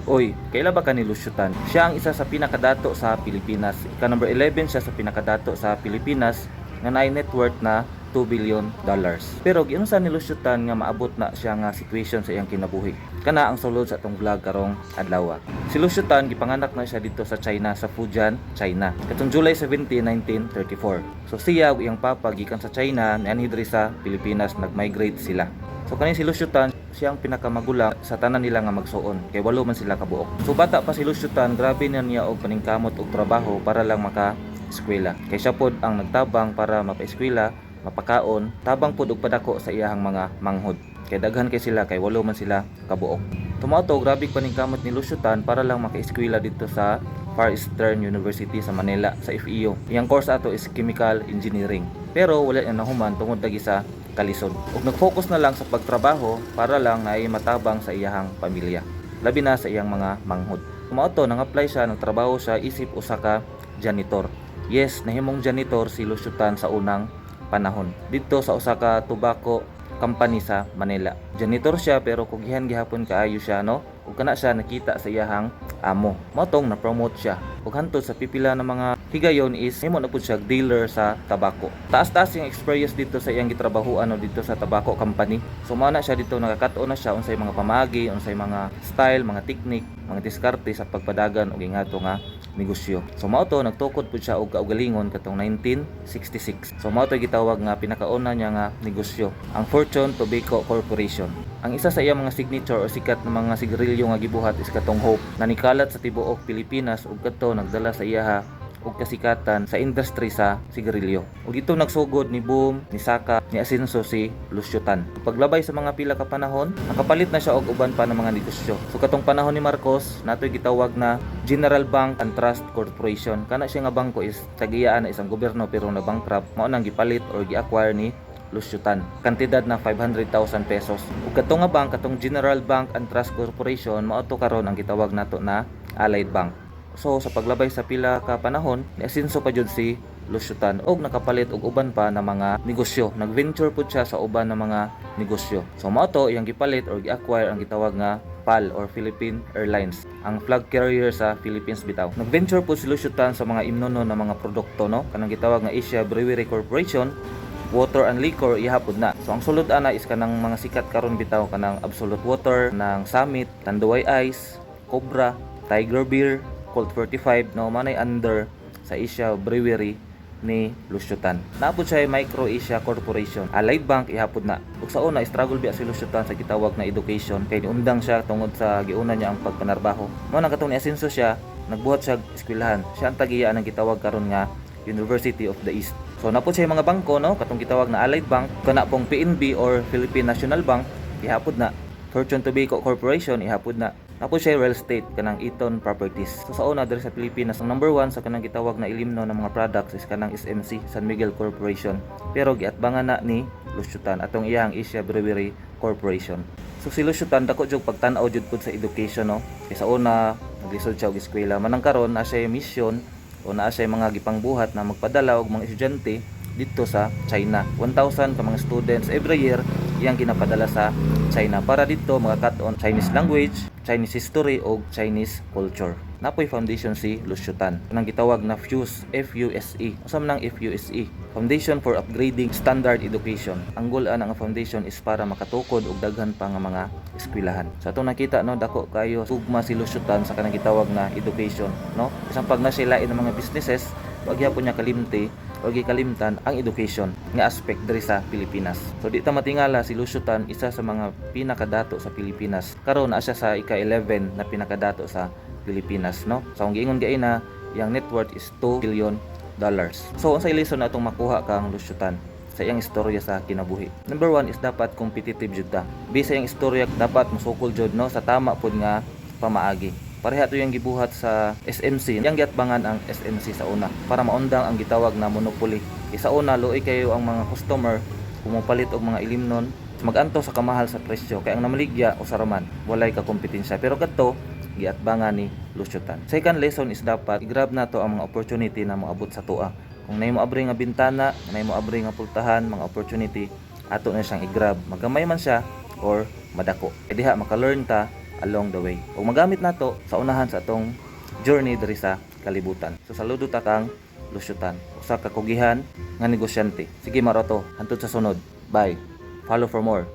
Oy, kaila ba ka nilusyutan? Siya ang isa sa pinakadato sa Pilipinas. Ika number 11 siya sa pinakadato sa Pilipinas nga naay net worth na $2 billion. Pero giunsa nilusyutan nga maabot na siya nga situation sa iyang kinabuhi. Kana ang sulod sa atong vlog karong adlaw. Si Lusyutan gipanganak na siya dito sa China, sa Fujian, China. Katong July 17, 1934. So siya ug iyang papa gikan sa China nianhi diri sa Pilipinas, nag-migrate sila. So kaning si Lusyutan, siya ang pinakamagulang sa tanan nila nga magsuon, kay walo man sila kabuok. So bata pa si Lusyutan, grabe na niya og paningkamot og trabaho para lang maka-eskwela. Kay siya pod ang nagtabang para mapa-eskwela, mapakaon, tabang pod og padako sa iyahang mga manghod. Kay daghan kay sila, kay walo man sila kabuok. Tumato, grabe paningkamot ni Lusyutan para lang maka-eskwela dito sa Far Eastern University sa Manila, sa FEU. Iyang course ato is Chemical Engineering. Pero wala na nahuman tungod lagi sa kalisod. Ug nag-focus na lang sa pagtrabaho para lang ay matabang sa iyahang pamilya, labi na sa iyang mga manghod. Kumaoto nang-apply siya, nagtrabaho siya isip usa ka janitor. Yes, nahimong janitor si Lusyutan sa unang panahon dito sa usa ka tobacco company sa Manila. Janitor siya pero kugihan gihapon kaayo siya, no? Ug kana siya nakita sa iyahang amo. Motong na promote siya. Ug hantod sa pipila ng mga higayon is himo na pud siya dealer sa tabako. Taas-taas yung experience dito sa iyang gitrabahuan o dito sa tobacco company. So mao na siya dito, nakakaton na siya unsay mga pamagi, unsay mga style, mga technique, mga diskarte sa pagpadagan og ingato nga negosyo. So mao to nagtukod pud siya og kaugalingon katong 1966. So mao to gitawag nga pinakauna niya nga negosyo, ang Fortune Tobacco Corporation. Ang isa sa iyang mga signature o sikat na mga sigarilyo nga gibuhat is katong Hope, na nikalat sa tibuok Pilipinas ug kadto nagdala sa iyaha og kasikatan sa industry sa sigarilyo. Ug ito nagsugod ni boom, ni saka, ni asenso si Lusyutan. Paglabay sa mga pila ka panahon, nakapalit na siya og uban pa ng mga negosyo. So katong panahon ni Marcos, natoy gitawag na General Bank and Trust Corporation. Kana siya nga bangko is tagiyaan na isang gobyerno pero na bankrupt, mao nang gipalit or gi-acquire ni Lusyutan. Kantidad na 500,000 pesos. Ug katong nga bank, katong General Bank and Trust Corporation, mao to karon ang gitawag nato na Allied Bank. So sa paglabay sa pila ka panahon, niasenso pa jud si Lusyutan og nakapalit og uban pa na mga negosyo. Nag-venture pud siya sa uban na mga negosyo. So mao to iyang gipalit or gi-acquire ang gitawag nga PAL or Philippine Airlines, ang flag carrier sa Philippines bitaw. Nag-venture pud si Lusyutan sa mga imnono na mga produkto, no? Kanang gitawag nga Asia Brewery Corporation, water and liquor ihapod na. So ang sulod ana is kanang mga sikat karon bitaw, kanang Absolute Water, ng Summit, Tanduay Ice, Cobra, Tiger Beer, Colt 45, no, manay under sa Asia Brewery ni Lusyutan. Naapod siya Micro Asia Corporation. Allied Bank ihapod na. Ug sa una struggle biya si Lusyutan sa gitawag na education, kay niundang siya tungod sa giuna niya ang pagpanarbaho. Mo nang katong niasenso siya, nagbuhat siya eskwelahan. Siya ang tagiya ang gitawag karon nga University of the East. So napod siya mga bangko, no, katong gitawag na Allied Bank, kana pong PNB or Philippine National Bank ihapod na. Fortune Tobacco Corporation ihapod na. Napod siya real estate, kanang Eaton Properties. So sa una diri sa Pilipinas, ang number 1 sa kanang gitawag na ilimno ng mga products is kanang SMC, San Miguel Corporation. Pero giatbangan na ni Lusyutan atong iyang Asia Brewery Corporation. So si Lusyutan dako jud pagtan-aw jud pud sa education, no. Kay sa una naglisod siya og eskwela, manang karon na siya mission o naa siya mga gipangbuhat na magpadala og mga estudyante dito sa China. 1,000 ka mga students every year iyang ginapadala sa China para dito makakaton Chinese language, Chinese history o Chinese culture. Napoy foundation si Lusyutan. Nang gitawag na FUSE, FUSE. Usa man ang FUSE, Foundation for Upgrading Standard Education. Ang goal-an ang foundation is para makatukod og daghan pa nga mga eskwelahan. Sa atong nakita, no, dako kayo sugma si Lusyutan sa kanang gitawag na education, no. Isang pag na sila ng mga businesses, wag gyapon niya kalimti o gikalimtan ang education nga aspect diri sa Pilipinas. So di ta matingala si Lusyutan isa sa mga pinakadato sa Pilipinas. Karon na siya sa ika-11 na pinakadato sa Pilipinas, no. So ang giingon gaina, yang net worth is $2 billion. So unsay lesson na atong makuha kang Lusyutan sa iyang istorya sa kinabuhi? Number 1 is dapat competitive jud ta. Bisa iyang istorya dapat musukol jud, no, sa tama pud nga pamaagi. Pareha to yung gibuhat sa SMC. Yang giatbangan ang SMC sa una para maundang ang gitawag na monopoly. Sa una luoy kayo ang mga customer pumapalit og mga ilimnon, maganto sa kamahal sa presyo, kay ang namaligya o saraman walay ka kompetensya. Pero kadto giatbangan ni Lusyutan. Second lesson is dapat i-grab nato ang mga opportunity na moabot sa tuwa. Kung nahimo abri nga bintana, nahimo abri nga pultahan, mga opportunity, ato na siyang i-grab. Magamay man siya or madako. E diha maka-learn ta along the way. Ug magamit nato sa unahan sa atong journey diri sa kalibutan. So saludo ta kang lusyutan, usa ka kugihan nga negosyante. Sige maroto, hantod sa sunod. Bye. Follow for more.